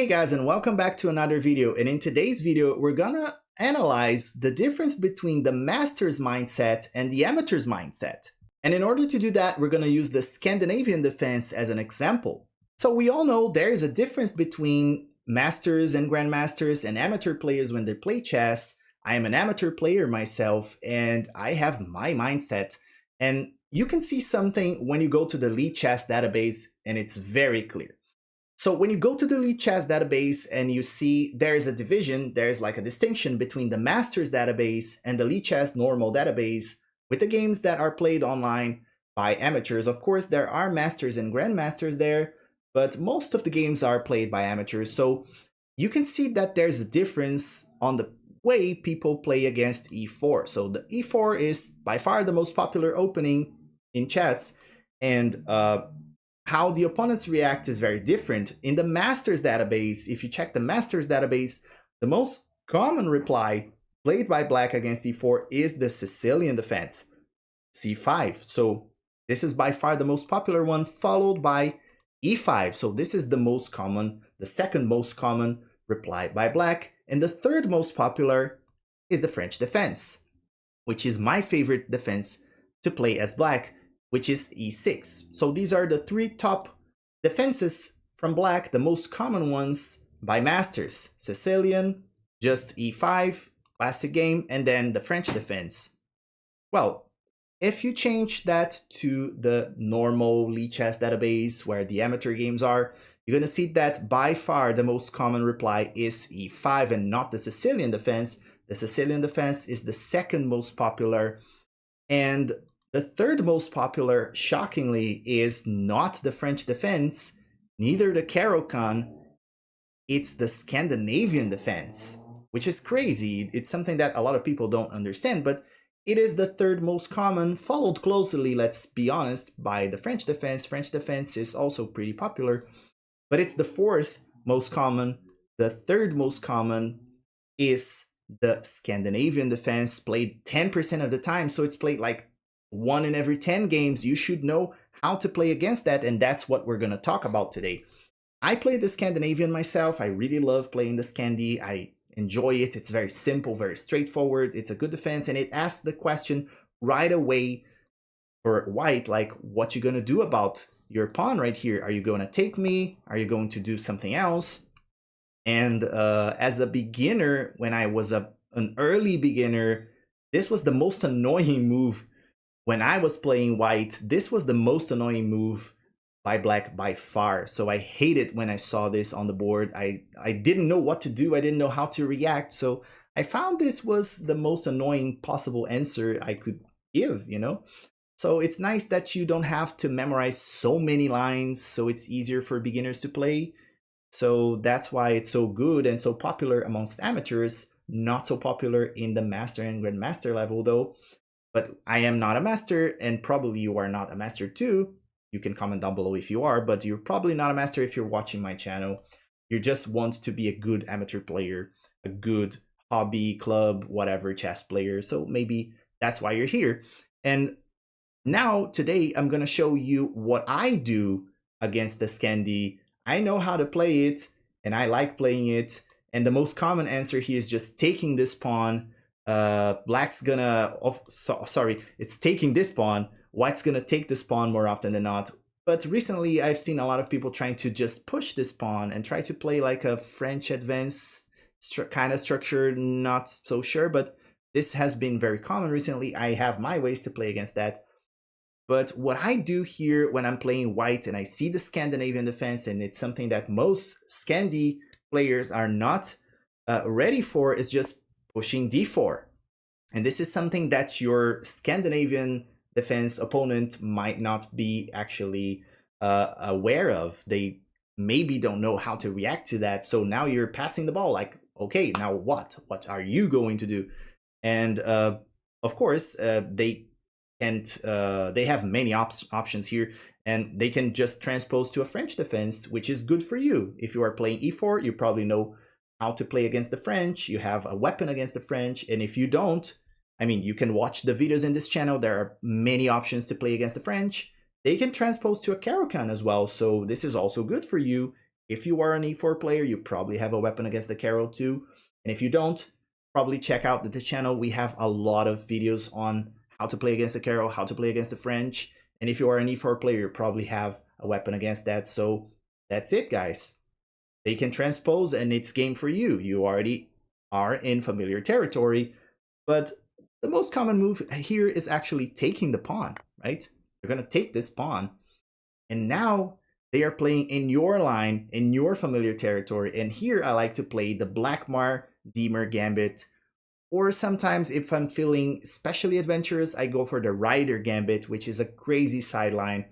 Hey guys, and welcome back to another video. And in today's video, we're gonna analyze the difference between the master's mindset and the amateur's mindset. And in order to do that, we're gonna use the Scandinavian defense as an example. So we all know there is a difference between masters and grandmasters and amateur players when they play chess. I am an amateur player myself, and I have my mindset. And you can see something when you go to the Lead Chess database, and it's very clear. So when you go to the Lead Chess database and you see there is a division, there's like a distinction between the Masters database and the Lead Chess normal database with the games that are played online by amateurs. Of course, there are Masters and Grandmasters there, but most of the games are played by amateurs. So you can see that there's a difference on the way people play against e4. So the e4 is by far the most popular opening in chess, and how the opponents react is very different. In the Masters database, if you check the Masters database, the most common reply played by black against e4 is the Sicilian defense, c5. So this is by far the most popular one, followed by e5. So this is the most common, the second most common reply by black. And the third most popular is the French defense, which is my favorite defense to play as black, which is e6. So these are the three top defenses from black, the most common ones by masters. Sicilian, just e5, classic game, and then the French defense. Well, if you change that to the normal Lead Chess database where the amateur games are, you're going to see that by far the most common reply is e5 and not the Sicilian defense. The Sicilian defense is the second most popular, and the third most popular, shockingly, is not the French defense, neither the Caro-Kann, it's the Scandinavian defense, which is crazy. It's something that a lot of people don't understand, but it is the third most common, followed closely, let's be honest, by the French defense. French defense is also pretty popular, but it's the fourth most common. The third most common is the Scandinavian defense, played 10% of the time, so it's played like 1 in every 10 games. You should know how to play against that, and that's what we're going to talk about today. I play the Scandinavian myself. I really love playing the Scandi. I enjoy it. It's very simple, very straightforward. It's a good defense, and it asks the question right away for white, like, what you going to do about your pawn right here? Are you going to take me? Are you going to do something else? And as a beginner, when I was an early beginner, this was the most annoying move. When I was playing white, this was the most annoying move by black by far. So I hated when I saw this on the board. I didn't know what to do. I didn't know how to react. So I found this was the most annoying possible answer I could give, you know? So it's nice that you don't have to memorize so many lines, so it's easier for beginners to play. So that's why it's so good and so popular amongst amateurs, not so popular in the master and grandmaster level though. But I am not a master, and probably you are not a master too. You can comment down below if you are, but you're probably not a master if you're watching my channel. You just want to be a good amateur player, a good hobby, club, whatever chess player. So maybe that's why you're here. And now, today, I'm going to show you what I do against the Scandi. I know how to play it, and I like playing it. And the most common answer here is just taking this pawn. Black's gonna, it's taking this pawn. White's gonna take this pawn more often than not. But recently I've seen a lot of people trying to just push this pawn and try to play like a French advance kind of structure, not so sure, but this has been very common recently. I have my ways to play against that. But what I do here when I'm playing white and I see the Scandinavian defense, and it's something that most Scandi players are not ready for, is just pushing d4. And this is something that your Scandinavian defense opponent might not be actually aware of. They maybe don't know how to react to that. So now you're passing the ball like, okay, now what? What are you going to do? And of course, they have many options here, and they can just transpose to a French defense, which is good for you. If you are playing e4, you probably know how to play against the French. You have a weapon against the French. And if you don't, I mean, you can watch the videos in this channel. There are many options to play against the French. They can transpose to a Caro-Kann as well. So this is also good for you If you are an e4 player, you probably have a weapon against the Carol too. And if you don't, probably check out the channel. We have a lot of videos on how to play against the Carol, how to play against the French. And if you are an e4 player, you probably have a weapon against that. So that's it, guys. They can transpose and it's game for you. You already are in familiar territory. But the most common move here is actually taking the pawn, right? You're going to take this pawn. And now they are playing in your line, in your familiar territory. And here I like to play the Blackmar Demer Gambit. Or sometimes if I'm feeling especially adventurous, I go for the Rider Gambit, which is a crazy sideline.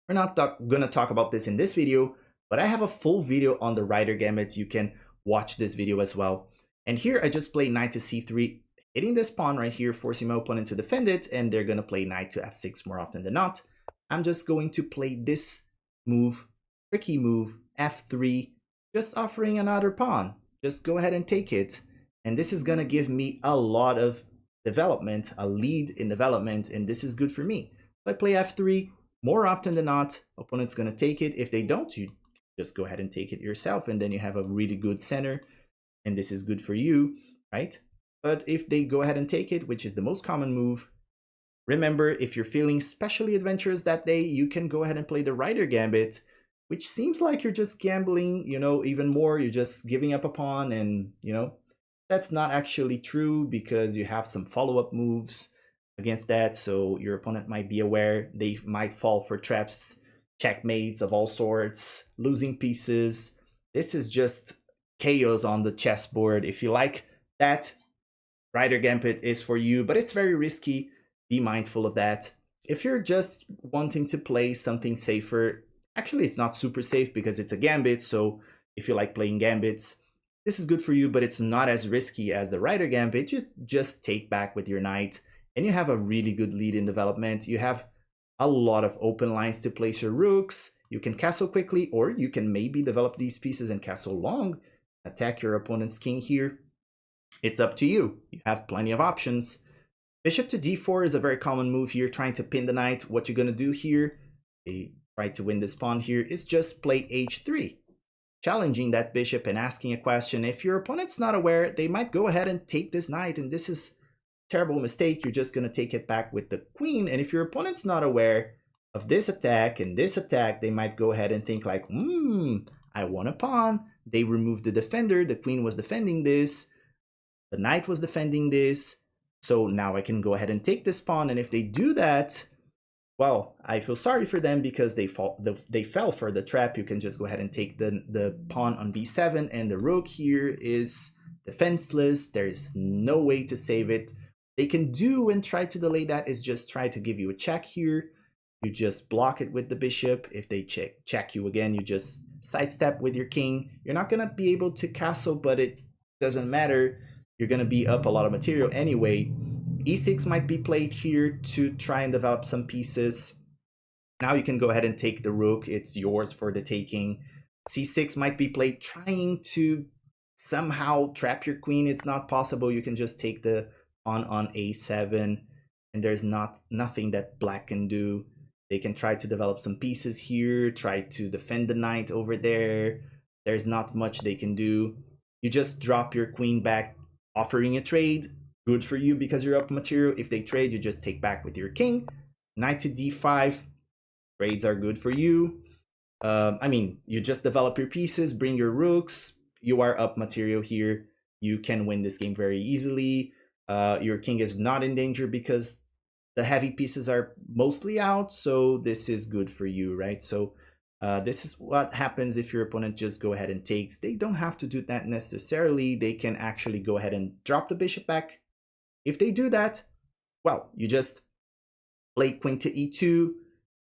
We're not going to talk about this in this video, but I have a full video on the Rider Gambit. You can watch this video as well. And here I just play knight to c3, hitting this pawn right here, forcing my opponent to defend it, and they're going to play knight to f6 more often than not. I'm just going to play this move, tricky move, f3, just offering another pawn. Just go ahead and take it. And this is going to give me a lot of development, a lead in development, and this is good for me. If I play f3, more often than not, opponent's going to take it. If they don't, you just go ahead and take it yourself, and then you have a really good center, and this is good for you, right? But if they go ahead and take it, which is the most common move, remember, if you're feeling especially adventurous that day, you can go ahead and play the Rider Gambit, which seems like you're just gambling, you know, even more. You're just giving up a pawn, and, you know, that's not actually true because you have some follow-up moves against that. So your opponent might be aware. They might fall for traps, checkmates of all sorts, losing pieces. This is just chaos on the chessboard. If you like that, Rider Gambit is for you, but it's very risky. Be mindful of that. If you're just wanting to play something safer, actually it's not super safe because it's a gambit. So if you like playing gambits, this is good for you, but it's not as risky as the Rider Gambit. You just take back with your knight and you have a really good lead in development. You have a lot of open lines to place your rooks. You can castle quickly, or you can maybe develop these pieces and castle long, attack your opponent's king here. It's up to you. You have plenty of options. Bishop to d4 is a very common move here, trying to pin the knight. What you're going to do here, try to win this pawn here, is just play h3. Challenging that bishop and asking a question. If your opponent's not aware, they might go ahead and take this knight, and this is a terrible mistake. You're just going to take it back with the queen, and if your opponent's not aware of this attack and this attack, they might go ahead and think like, I won a pawn. They removed the defender. The queen was defending this. The knight was defending this. So now I can go ahead and take this pawn, and if they do that, well, I feel sorry for them because they fell for the trap. You can just go ahead and take the pawn on b7, and the rook here is defenseless. There's no way to save it. They can do and try to delay that is just try to give you a check here. You just block it with the bishop. If they check you again, you just sidestep with your king. You're not going to be able to castle, but it doesn't matter. You're going to be up a lot of material anyway. e6 might be played here to try and develop some pieces. Now you can go ahead and take the rook. It's yours for the taking. c6 might be played trying to somehow trap your queen. It's not possible. You can just take the pawn on a7, and there's nothing that black can do. They can try to develop some pieces here, try to defend the knight over there. There's not much they can do. You just drop your queen back, offering a trade. Good for you because you're up material. If they trade, you just take back with your king. Knight to d5. Trades are good for you. I mean, you just develop your pieces, bring your rooks. You are up material here. You can win this game very easily. Your king is not in danger because the heavy pieces are mostly out. So this is good for you, right? So this is what happens if your opponent just go ahead and takes. They don't have to do that necessarily. They can actually go ahead and drop the bishop back. If they do that, well, you just play queen to e2,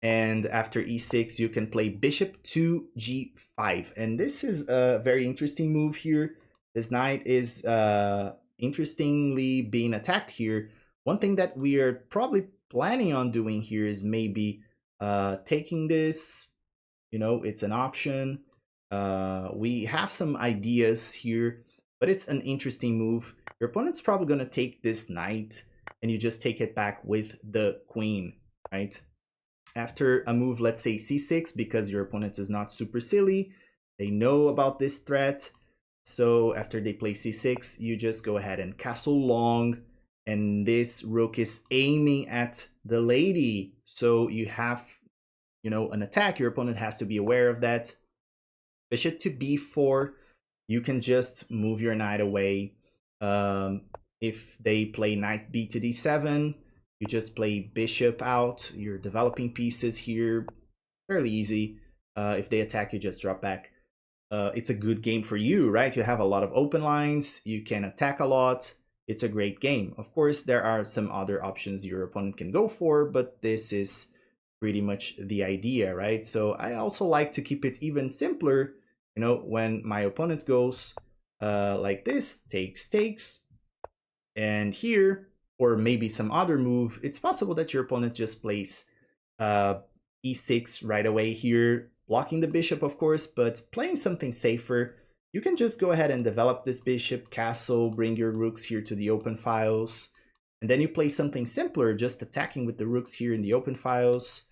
and after e6, you can play bishop to g5. And this is a very interesting move here. This knight is interestingly being attacked here. One thing that we are probably planning on doing here is maybe taking this. You know, it's an option. We have some ideas here, but it's an interesting move. Your opponent's probably going to take this knight, and you just take it back with the queen, right? After a move, let's say c6, because your opponent is not super silly, They know about this threat. So after they play c6, you just go ahead and castle long, and this rook is aiming at the lady. So you have, an attack. Your opponent has to be aware of that. Bishop to b4, you can just move your knight away. If they play knight b to d7, you just play bishop out. You're developing pieces here, fairly easy. If they attack, you just drop back. It's a good game for you, right? You have a lot of open lines, you can attack a lot. It's a great game. Of course, there are some other options your opponent can go for, but this is pretty much the idea, right? So I also like to keep it even simpler. When my opponent goes like this, takes, and here, or maybe some other move, it's possible that your opponent just plays e6 right away here, blocking the bishop, of course, but playing something safer. You can just go ahead and develop this bishop, castle, bring your rooks here to the open files, and then you play something simpler, just attacking with the rooks here in the open files.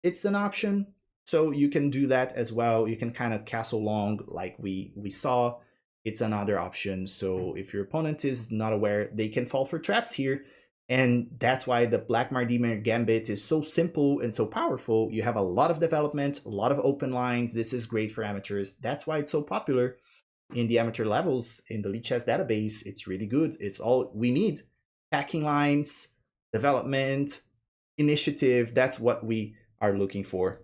It's an option, so you can do that as well. You can kind of castle long like we saw. It's another option. So if your opponent is not aware, they can fall for traps here. And that's why the Black Mardimer Gambit is so simple and so powerful. You have a lot of development, a lot of open lines. This is great for amateurs. That's why it's so popular in the amateur levels in the Lichess database. It's really good. It's all we need. Attacking lines, development, initiative. That's what we are looking for.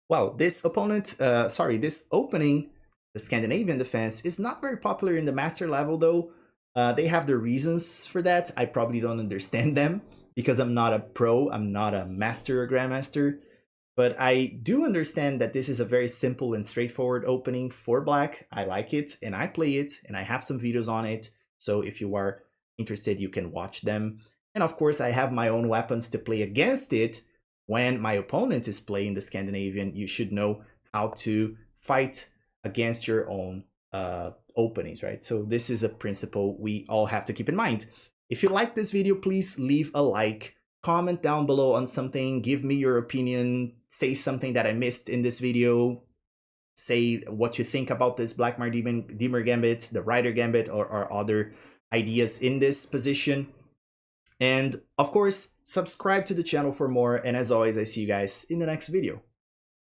Well, this opening, the Scandinavian Defense, is not very popular in the master level though. They have their reasons for that. I probably don't understand them because I'm not a pro, I'm not a master or grandmaster. But I do understand that this is a very simple and straightforward opening for black. I like it and I play it and I have some videos on it. So if you are interested, you can watch them. And of course, I have my own weapons to play against it. When my opponent is playing the Scandinavian, you should know how to fight against your own openings, right? So this is a principle we all have to keep in mind. If you like this video, please leave a like, comment down below on something, give me your opinion, say something that I missed in this video, say what you think about this Black Mardimer Gambit, the Rider Gambit, or other ideas in this position. And of course, subscribe to the channel for more. And as always, I see you guys in the next video.